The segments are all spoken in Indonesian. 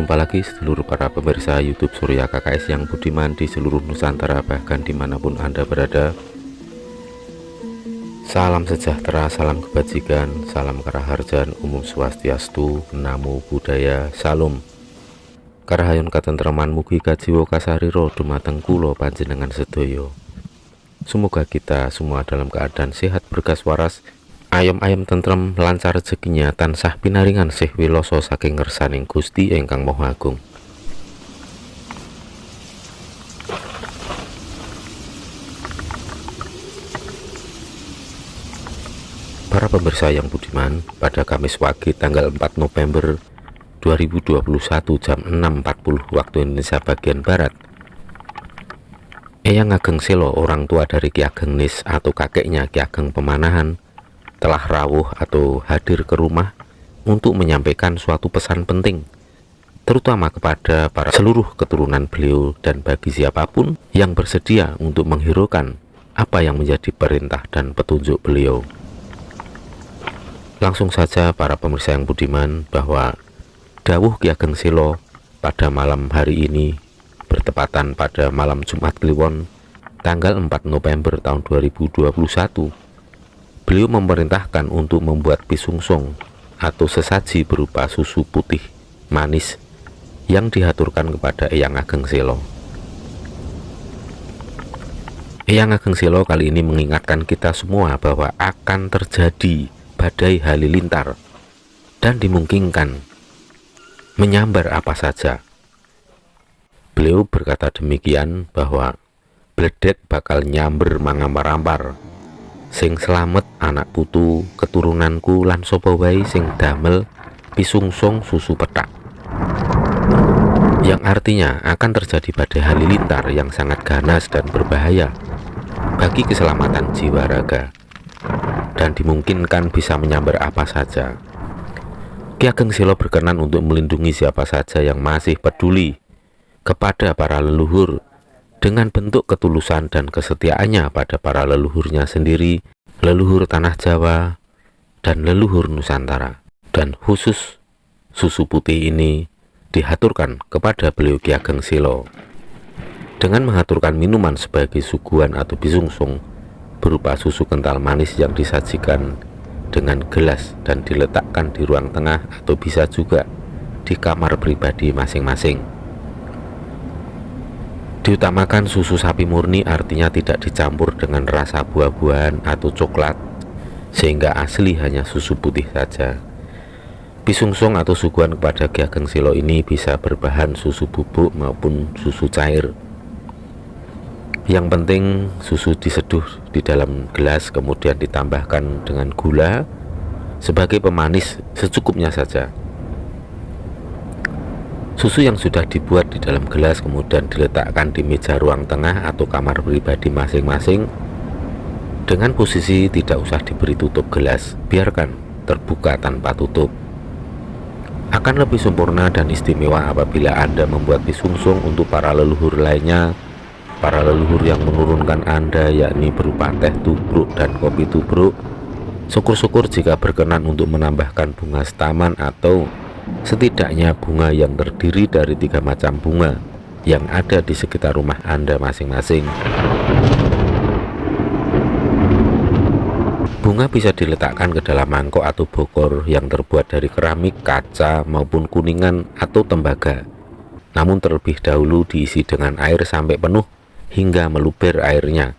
Jumpa lagi seluruh para pemirsa YouTube Surya KKS yang budiman di seluruh Nusantara, bahkan dimanapun Anda berada. Salam sejahtera, salam kebajikan, salam karaharjan, umum swastiastu, namo buddhaya, salam. Karahayun katentreman mugi kajiwa kasariro dumateng kula panjenengan sedaya. Semoga kita semua dalam keadaan sehat berkas waras, ayem-ayem tentrem, lancar rezekinya, tansah pinaringan sih wiloso saking ngersaning Gusti ingkang Maha Agung. Para pemirsa yang budiman, pada Kamis Wage tanggal 4 November 2021 jam 6.40 waktu Indonesia bagian Barat, Eyang Ageng Selo, orang tua dari Ki Ageng Nis atau kakeknya Ki Ageng Pemanahan, telah rawuh atau hadir ke rumah untuk menyampaikan suatu pesan penting, terutama kepada para seluruh keturunan beliau dan bagi siapapun yang bersedia untuk menghiraukan apa yang menjadi perintah dan petunjuk beliau. Langsung saja para pemirsa yang budiman, bahwa dawuh Ki Ageng Selo pada malam hari ini bertepatan pada malam Jumat Kliwon tanggal 4 November tahun 2021. Beliau memerintahkan untuk membuat pisungsung atau sesaji berupa susu putih manis yang dihaturkan kepada Eyang Ageng Selo. Eyang Ageng Selo kali ini mengingatkan kita semua bahwa akan terjadi badai halilintar dan dimungkinkan menyambar apa saja. Beliau berkata demikian bahwa bledek bakal nyamber mangampar-ampar. Sing selamet anak putu keturunanku lan sapa wae sing damel pisungsung susu petak, yang artinya akan terjadi badai halilintar yang sangat ganas dan berbahaya bagi keselamatan jiwa raga dan dimungkinkan bisa menyambar apa saja. Ki Ageng Selo berkenan untuk melindungi siapa saja yang masih peduli kepada para leluhur dengan bentuk ketulusan dan kesetiaannya pada para leluhurnya sendiri, leluhur tanah Jawa dan leluhur Nusantara. Dan khusus susu putih ini dihaturkan kepada beliau Ki Ageng Selo dengan menghaturkan minuman sebagai suguhan atau pisungsung berupa susu kental manis yang disajikan dengan gelas dan diletakkan di ruang tengah atau bisa juga di kamar pribadi masing-masing. Diutamakan susu sapi murni, artinya tidak dicampur dengan rasa buah-buahan atau coklat, sehingga asli hanya susu putih saja. Pisungsung atau suguhan kepada Ki Ageng Selo ini bisa berbahan susu bubuk maupun susu cair. Yang penting susu diseduh di dalam gelas, kemudian ditambahkan dengan gula sebagai pemanis secukupnya saja. Susu yang sudah dibuat di dalam gelas kemudian diletakkan di meja ruang tengah atau kamar pribadi masing-masing dengan posisi tidak usah diberi tutup gelas, biarkan terbuka tanpa tutup. Akan lebih sempurna dan istimewa apabila Anda membuat pisungsung untuk para leluhur lainnya, para leluhur yang menurunkan Anda, yakni berupa teh tubruk dan kopi tubruk. Syukur-syukur jika berkenan untuk menambahkan bunga setaman atau setidaknya bunga yang terdiri dari 3 macam bunga yang ada di sekitar rumah Anda masing-masing. Bunga bisa diletakkan ke dalam mangkok atau bokor yang terbuat dari keramik, kaca maupun kuningan atau tembaga. Namun terlebih dahulu diisi dengan air sampai penuh hingga meluber airnya.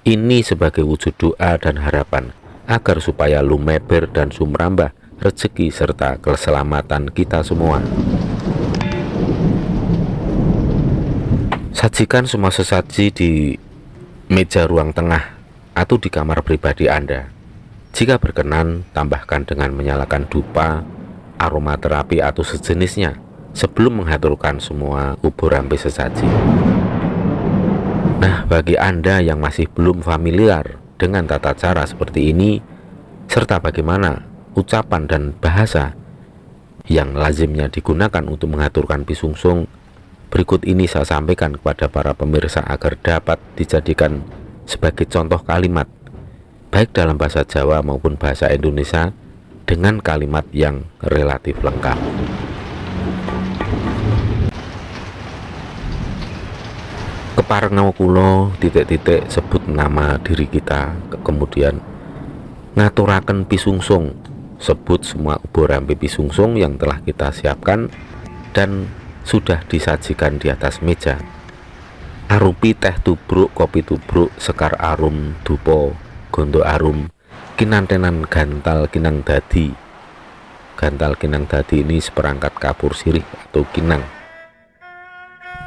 Ini sebagai wujud doa dan harapan agar supaya lumeber dan sumrambah rezeki serta keselamatan kita semua. Sajikan semua sesaji di meja ruang tengah atau di kamar pribadi Anda. Jika berkenan, tambahkan dengan menyalakan dupa, aromaterapi atau sejenisnya sebelum menghaturkan semua ubur rampe sesaji. Nah, bagi Anda yang masih belum familiar dengan tata cara seperti ini serta bagaimana ucapan dan bahasa yang lazimnya digunakan untuk mengaturkan pisungsung, berikut ini saya sampaikan kepada para pemirsa agar dapat dijadikan sebagai contoh kalimat baik dalam bahasa Jawa maupun bahasa Indonesia dengan kalimat yang relatif lengkap. Keparenga kula titik-titik sebut nama diri kita, kemudian ngaturaken pisungsung, sebut semua ubur rampe pisungsung yang telah kita siapkan dan sudah disajikan di atas meja, arupi teh tubruk, kopi tubruk, sekar arum, dupo, gondo arum, kinantenan gantal kinang dadi. Gantal kinang dadi ini seperangkat kapur sirih atau kinang.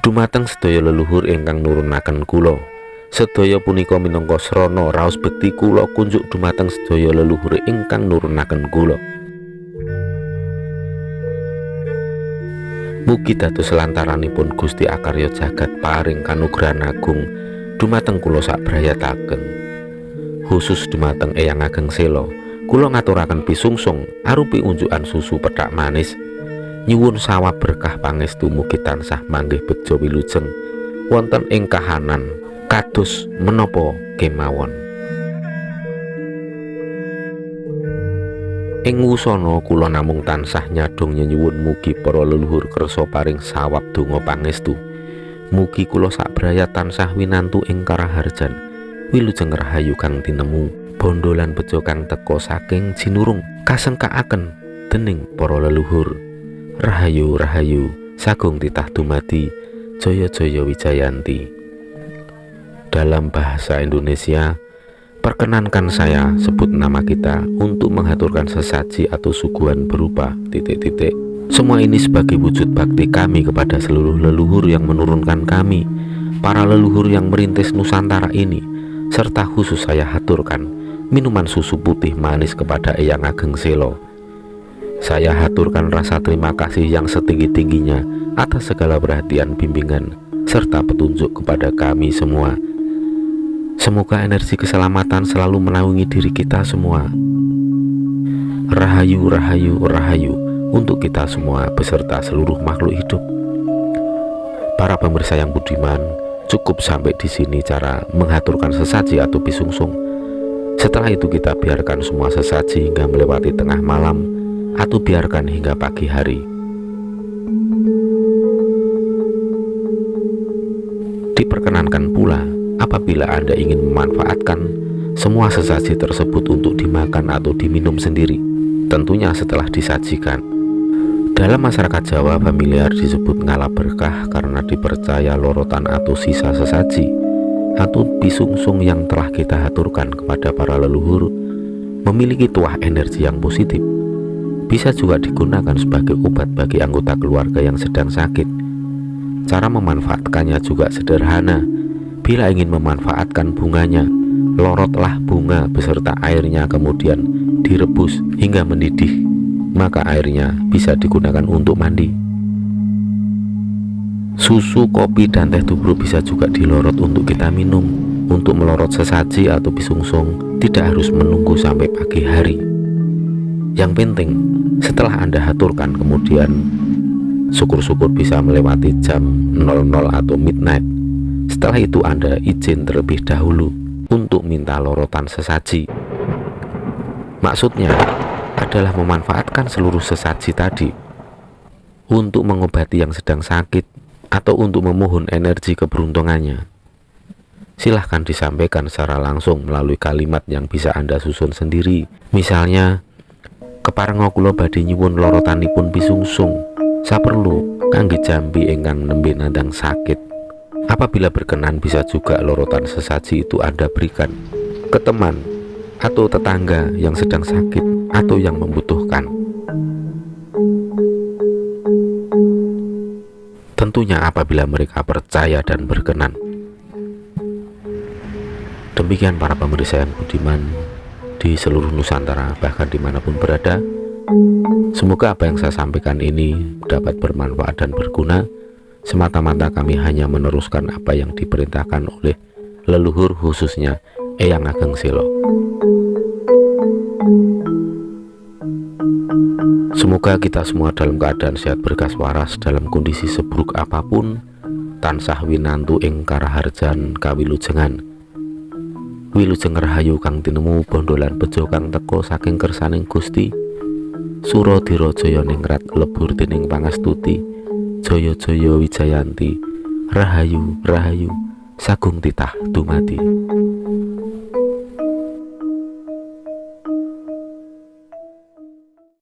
Dumateng sedaya leluhur ingkang nurunaken kula, sedaya punika minangka srana raos bekti kula kunjuk dumateng sedaya leluhur ingkang nurunaken kula. Mugi dados lantaranipun Gusti Akarya Jagat paring kanugrahan agung dumateng kula sak brayataken. Khusus dumateng Eyang Ageng Sela, kula ngaturaken pisungsung arupi unjukan susu pethak manis. Nyuwun sawab berkah pangestu mugi tansah manggih bejo wilujeng wonten ing kahanan kados menapa kemawon. Ing wusana kula namung tansah nyadong nyuwun mugi para leluhur kersa paring sawab donga pangestu. Mugi kula sak brayat tansah winantu ing karaharjan wilujeng rahayu kang tinemu, bondo lan bejo kang teka saking jinurung kasengkaaken dening para leluhur. Rahayu rahayu sagung titah dumadi, jaya jaya wijayanti. Dalam bahasa Indonesia, perkenankan saya sebut nama kita untuk mengaturkan sesaji atau suguhan berupa titik-titik. Semua ini sebagai wujud bakti kami kepada seluruh leluhur yang menurunkan kami, para leluhur yang merintis Nusantara ini, serta khusus saya haturkan minuman susu putih manis kepada Eyang Ageng Sela. Saya haturkan rasa terima kasih yang setinggi-tingginya atas segala perhatian, bimbingan, serta petunjuk kepada kami semua. Semoga energi keselamatan selalu menaungi diri kita semua. Rahayu, rahayu, rahayu untuk kita semua beserta seluruh makhluk hidup. Para pemirsa yang budiman, cukup sampai di sini cara menghaturkan sesaji atau pisungsung. Setelah itu kita biarkan semua sesaji hingga melewati tengah malam, atau biarkan hingga pagi hari. Diperkenankan pula apabila Anda ingin memanfaatkan semua sesaji tersebut untuk dimakan atau diminum sendiri, tentunya setelah disajikan. Dalam masyarakat Jawa familiar disebut ngala berkah karena dipercaya lorotan atau sisa sesaji atau pisungsung yang telah kita haturkan kepada para leluhur memiliki tuah energi yang positif. Bisa juga digunakan sebagai obat bagi anggota keluarga yang sedang sakit. Cara memanfaatkannya juga sederhana. Bila ingin memanfaatkan bunganya, lorotlah bunga beserta airnya kemudian direbus hingga mendidih. Maka airnya bisa digunakan untuk mandi. Susu, kopi, dan teh tubruk bisa juga dilorot untuk kita minum. Untuk melorot sesaji atau pisungsung tidak harus menunggu sampai pagi hari. Yang penting setelah Anda haturkan kemudian syukur-syukur bisa melewati jam 00 atau midnight. Setelah itu Anda izin terlebih dahulu untuk minta lorotan sesaji. Maksudnya adalah memanfaatkan seluruh sesaji tadi untuk mengobati yang sedang sakit atau untuk memohon energi keberuntungannya. Silahkan disampaikan secara langsung melalui kalimat yang bisa Anda susun sendiri. Misalnya, keparenga kula badhe nyuwun lorotanipun pisungsung saperlu kangge jambi ingkang nembe nandang sakit. Apabila berkenan bisa juga lorotan sesaji itu Anda berikan ke teman atau tetangga yang sedang sakit atau yang membutuhkan. Tentunya apabila mereka percaya dan berkenan. Demikian para pemirsa yang budiman di seluruh Nusantara, bahkan dimanapun berada. Semoga apa yang saya sampaikan ini dapat bermanfaat dan berguna. Semata-mata kami hanya meneruskan apa yang diperintahkan oleh leluhur, khususnya Eyang Ageng Sela. Semoga kita semua dalam keadaan sehat berkas waras dalam kondisi seburuk apapun, tansah winantu ing karaharjan kawilujengan. Wilujeng rahayu kang tinemu, bondolan bejo kang teka saking kersaning Gusti. Suradira jaya ningrat lebur dening pangastuti. Jaya jaya wijayanti. Rahayu rahayu Sagung titah dumadi.